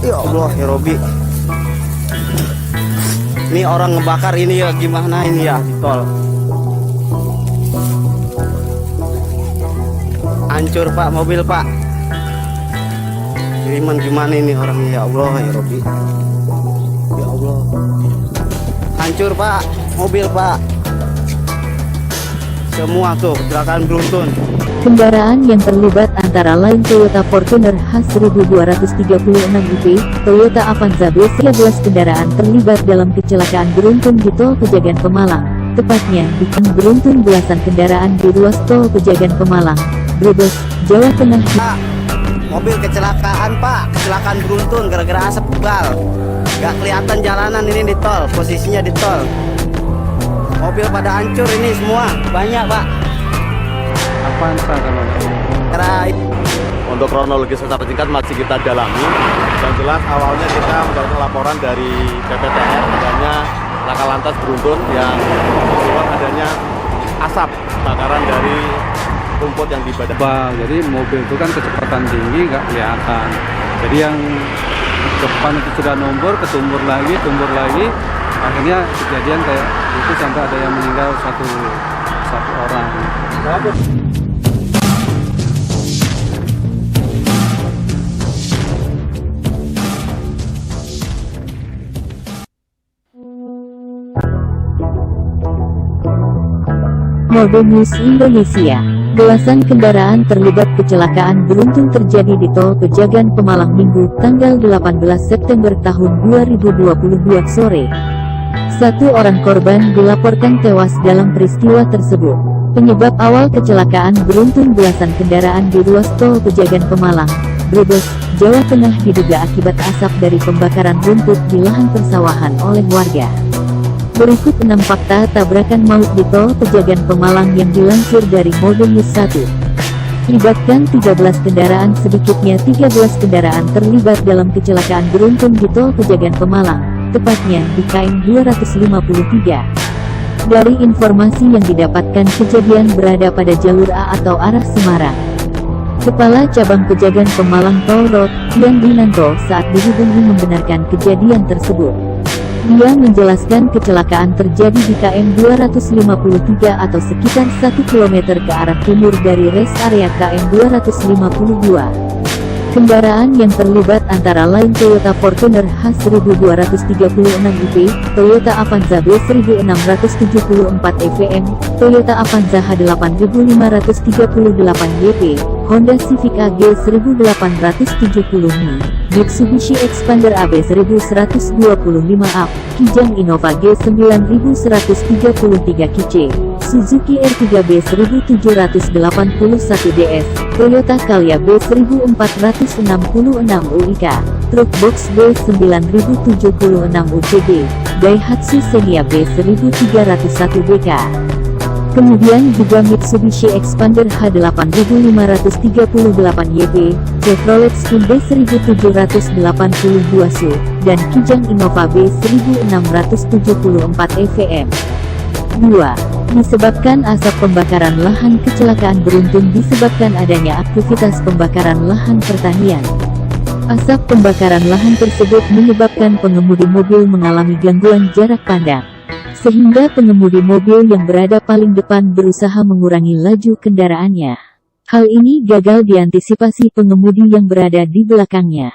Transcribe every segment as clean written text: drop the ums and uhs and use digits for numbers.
Ya Allah ya Robi, ini orang ngebakar ini ya, gimana ini ya di tol. Hancur Pak, mobil Pak. Kiriman gimana ini orang, ya Allah ya Robi. Ya Allah, hancur Pak, mobil Pak. Semua tuh kecelakaan beruntun. Kendaraan yang terlibat antara lain Toyota Fortuner H1236 IP, Toyota Avanza B13. Kendaraan terlibat dalam kecelakaan beruntun di Tol Pejagan Pemalang, tepatnya di beruntun belasan kendaraan di ruas Tol Pejagan Pemalang, Brebes, Jawa Tengah. Pak, mobil kecelakaan Pak, kecelakaan beruntun gara-gara asap tebal. Gak kelihatan jalanan ini di tol, posisinya di tol. Mobil pada hancur ini semua, banyak Pak. Avanza kalau untuk kronologi secara singkat masih kita dalami. Yang jelas awalnya kita mendapatkan laporan dari PPTR adanya laka lantas beruntun yang menyebabkan adanya asap bakaran dari rumput yang di badan. jadi mobil itu kan kecepatan tinggi nggak kelihatan. Jadi yang depan itu sudah tumbur lagi, akhirnya kejadian kayak itu sampai ada yang meninggal satu orang. Mode News Indonesia. Belasan kendaraan terlibat kecelakaan beruntun terjadi di Tol Pejagan Pemalang Minggu, tanggal 18 September tahun 2022 sore. Satu orang korban dilaporkan tewas dalam peristiwa tersebut. Penyebab awal kecelakaan beruntun belasan kendaraan di ruas Tol Pejagan Pemalang, Brebes, Jawa Tengah diduga akibat asap dari pembakaran rumput di lahan persawahan oleh warga. Berikut 6 fakta tabrakan maut di Tol Pejagan Pemalang yang dilansir dari Mode News 1. Libatkan 13 kendaraan, sedikitnya 13 kendaraan terlibat dalam kecelakaan beruntun di Tol Pejagan Pemalang, tepatnya di KM 253. Dari informasi yang didapatkan, kejadian berada pada jalur A atau arah Semarang. Kepala Cabang Pejagan Pemalang Toll Road, Yan Dinanto, saat dihubungi membenarkan kejadian tersebut. Dia menjelaskan kecelakaan terjadi di KM 253 atau sekitar 1 km ke arah timur dari rest area KM 252. Kendaraan yang terlibat antara lain Toyota Fortuner H1236 IP, Toyota Avanza B1674 EVM, Toyota Avanza H8538 YP, Honda Civic AG 1870 Mi, Mitsubishi Expander AB 1125 UP, Kijang Innova G9133 KC, Suzuki R3B 1781 DS, Toyota Calya B1466 UIK, Truk Box B9076 UPG, Daihatsu Xenia B1301 BK. Kemudian juga Mitsubishi Expander H8538 YP, Chevrolet Spin B1782 SU, dan Kijang Innova B1674 EVM. 2. Disebabkan asap pembakaran lahan. Kecelakaan beruntun disebabkan adanya aktivitas pembakaran lahan pertanian. Asap pembakaran lahan tersebut menyebabkan pengemudi mobil mengalami gangguan jarak pandang, sehingga pengemudi mobil yang berada paling depan berusaha mengurangi laju kendaraannya. Hal ini gagal diantisipasi pengemudi yang berada di belakangnya.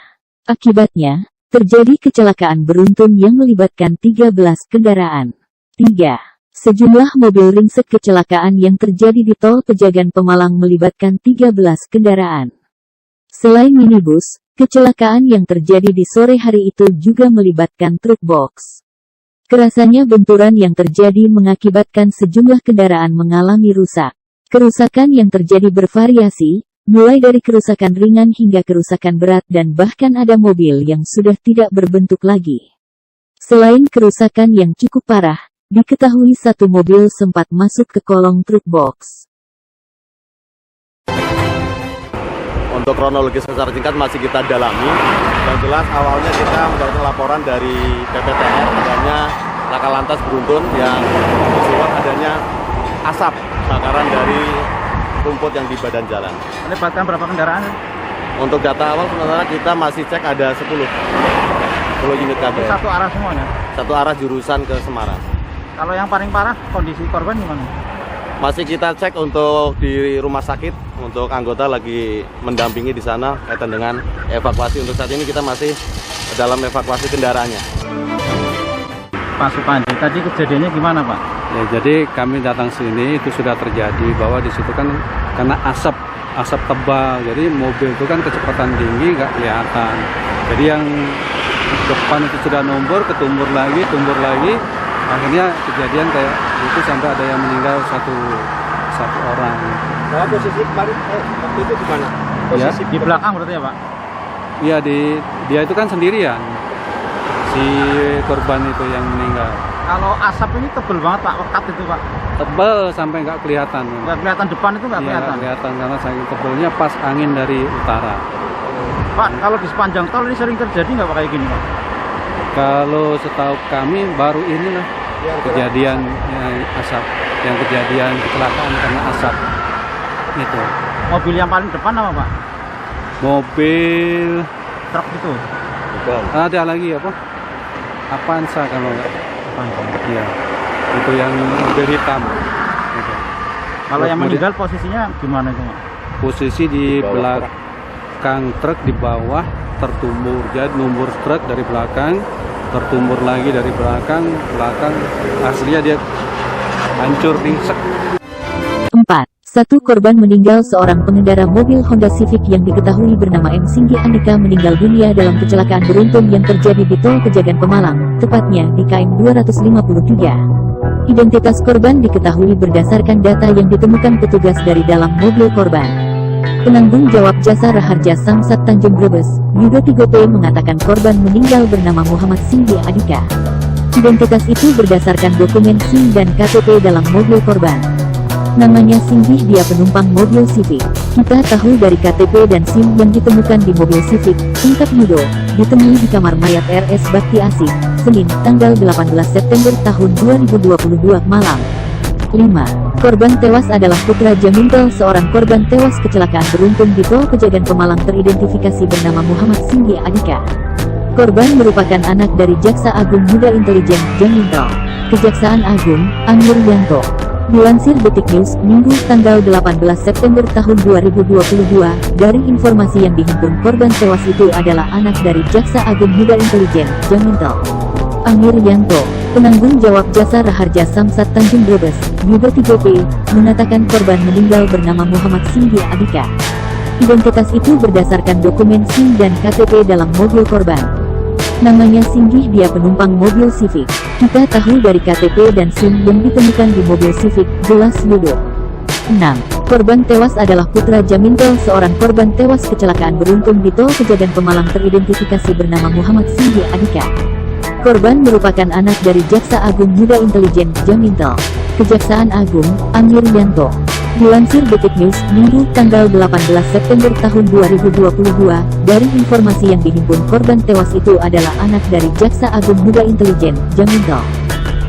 Akibatnya, terjadi kecelakaan beruntun yang melibatkan 13 kendaraan. 3. Sejumlah mobil ringsek. Kecelakaan yang terjadi di Tol Pejagan Pemalang melibatkan 13 kendaraan. Selain minibus, kecelakaan yang terjadi di sore hari itu juga melibatkan truk box. Kerasanya benturan yang terjadi mengakibatkan sejumlah kendaraan mengalami rusak. Kerusakan yang terjadi bervariasi, mulai dari kerusakan ringan hingga kerusakan berat, dan bahkan ada mobil yang sudah tidak berbentuk lagi. Selain kerusakan yang cukup parah, diketahui satu mobil sempat masuk ke kolong truk box. Untuk kronologi secara singkat masih kita dalami. Yang jelas awalnya kita mendapatkan laporan dari PPTR adanya laka lantas beruntun yang disebabkan adanya asap bakaran dari rumput yang di badan jalan. Melibatkan berapa kendaraan? Untuk data awal sementara kita masih cek ada 10 unit KBM. Satu arah semuanya? Satu arah jurusan ke Semarang. Kalau yang paling parah kondisi korban gimana? Masih kita cek untuk di rumah sakit, untuk anggota lagi mendampingi di sana kaitan dengan evakuasi. Untuk saat ini kita masih dalam evakuasi kendaraannya. Pak Supandi, tadi kejadiannya gimana Pak? Ya, jadi kami datang sini itu sudah terjadi bahwa di situ kan karena asap tebal, jadi mobil itu kan kecepatan tinggi nggak kelihatan. Jadi yang depan itu sudah ketumbur lagi, akhirnya kejadian kayak itu sampai ada yang meninggal satu orang. Nah, posisi kemarin waktu itu di mana? Posisi di belakang berarti ya Pak? Iya, dia itu kan sendirian, si korban itu yang meninggal. Kalau asap ini tebel banget Pak, pekat itu Pak. Tebal sampai nggak kelihatan. Nggak kelihatan depan itu nggak Iya, kelihatan. nggak kelihatan karena saking tebalnya pas angin dari utara. Pak, kalau di sepanjang tol ini sering terjadi nggak Pak kayak gini Pak? Kalau setahu kami baru inilah kejadian asap, yang kejadian kecelakaan karena asap itu. Mobil yang paling depan apa Pak? Mobil Truk itu? ada lagi apa? Avanza kalau nggak. Iya, itu yang mobil hitam. Gitu. Kalau yang Kemudian- meninggal posisinya gimana itu Pak? Posisi di belakang truk, di bawah tertumbur. Jadi numbur truk dari belakang, tertumbur lagi dari belakang, aslinya dia hancur ringsek. 4. Satu korban meninggal. Seorang pengendara mobil Honda Civic yang diketahui bernama M. Singgi Andika meninggal dunia dalam kecelakaan beruntun yang terjadi di Tol Pejagan Pemalang, tepatnya di KM 253. Identitas korban diketahui berdasarkan data yang ditemukan petugas dari dalam mobil korban. Penanggung jawab jasa Raharja Samsat Tanjung Brebes, Yudo 3P mengatakan korban meninggal bernama Muhammad Singgi Andika. Identitas itu berdasarkan dokumen SIM dan KTP dalam mobil korban. Namanya Singgih, dia penumpang mobil Civic. Kita tahu dari KTP dan SIM yang ditemukan di mobil Civic, singkat Yudo, ditemui di kamar mayat RS Bakti Asih, Senin, tanggal 18 September tahun 2022 malam. 5. Korban tewas adalah Putra Jamintel. Seorang korban tewas kecelakaan beruntun di Tol Pejagan Pemalang teridentifikasi bernama Muhammad Singgi Andika. Korban merupakan anak dari Jaksa Agung Muda Intelijen Jamintel, Kejaksaan Agung, Amir Yanto. Dilansir Detik News, Minggu, tanggal 18 September tahun 2022, dari informasi yang dihimpun korban tewas itu adalah anak dari Jaksa Agung Muda Intelijen, Jamintel, Amir Yanto. Penanggung jawab jasa Raharja Samsat Tanjung Brebes, Yudo 3P, mengatakan korban meninggal bernama Muhammad Singgi Andika. Identitas itu berdasarkan dokumen SIM dan KTP dalam mobil korban. Namanya Singgih, dia penumpang mobil Civic. Kita tahu dari KTP dan SIM yang ditemukan di mobil Civic, jelas Yudo. 6. Korban tewas adalah Putra Jamintel. Seorang korban tewas kecelakaan beruntun di Tol Pejagan Pemalang teridentifikasi bernama Muhammad Singgi Andika. Korban merupakan anak dari Jaksa Agung Muda Intelijen Jamintel, Kejaksaan Agung, Amir Yanto. Dilansir Detik News, Minggu, tanggal 18 September tahun 2022, dari informasi yang dihimpun korban tewas itu adalah anak dari Jaksa Agung Muda Intelijen Jamintel,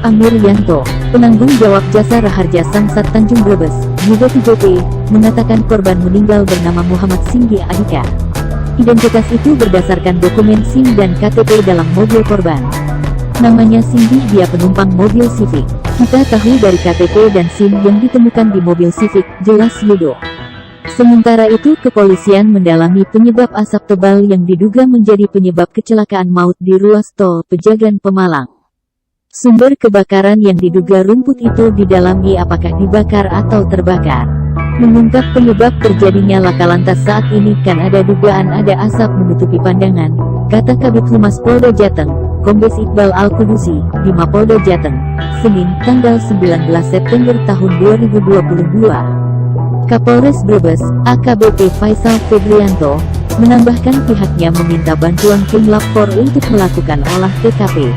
Amir Yanto. Penanggung jawab jasa Raharja Samsat Tanjung Brebes, Yudo 3P, mengatakan korban meninggal bernama Muhammad Singgi Andika. Identitas itu berdasarkan dokumen SIM dan KTP dalam mobil korban. Namanya Singgih, dia penumpang mobil Civic. Kita tahu dari KTP dan SIM yang ditemukan di mobil Civic, jelas Yudo. Sementara itu kepolisian mendalami penyebab asap tebal yang diduga menjadi penyebab kecelakaan maut di ruas Tol Pejagan Pemalang. Sumber kebakaran yang diduga rumput itu didalami apakah dibakar atau terbakar. Mengungkap penyebab terjadinya laka lantas saat ini kan ada dugaan ada asap menutupi pandangan, kata Kabid Humas Polda Jateng, Kombes Iqbal Al-Kudusi, di Mapolda Jateng, Senin, tanggal 19 September tahun 2022. Kapolres Brebes, AKBP Faisal Febrianto, menambahkan pihaknya meminta bantuan tim Lapor untuk melakukan olah TKP.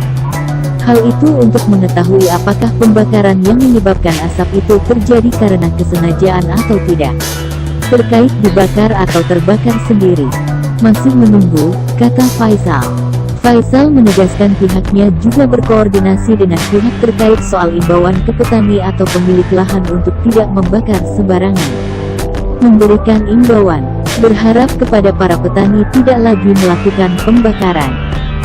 Hal itu untuk mengetahui apakah pembakaran yang menyebabkan asap itu terjadi karena kesengajaan atau tidak. Terkait dibakar atau terbakar sendiri, masih menunggu, kata Faisal. Faisal menegaskan pihaknya juga berkoordinasi dengan pihak terkait soal imbauan ke petani atau pemilik lahan untuk tidak membakar sembarangan. Memberikan imbauan, berharap kepada para petani tidak lagi melakukan pembakaran.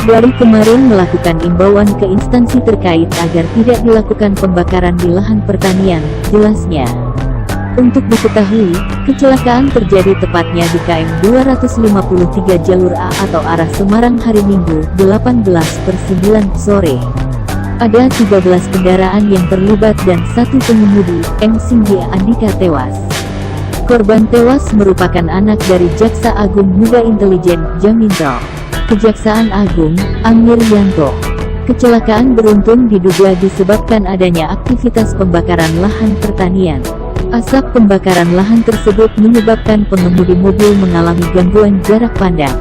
Dari kemarin melakukan imbauan ke instansi terkait agar tidak dilakukan pembakaran di lahan pertanian, jelasnya. Untuk diketahui, kecelakaan terjadi tepatnya di KM 253 jalur A atau arah Semarang hari Minggu 18/9 sore. Ada 13 kendaraan yang terlibat dan satu pengemudi, M. Singgi Andika tewas. Korban tewas merupakan anak dari Jaksa Agung Muda Intelijen, Jaminto, Kejaksaan Agung, Amir Yanto. Kecelakaan beruntun diduga disebabkan adanya aktivitas pembakaran lahan pertanian. Asap pembakaran lahan tersebut menyebabkan pengemudi mobil mengalami gangguan jarak pandang.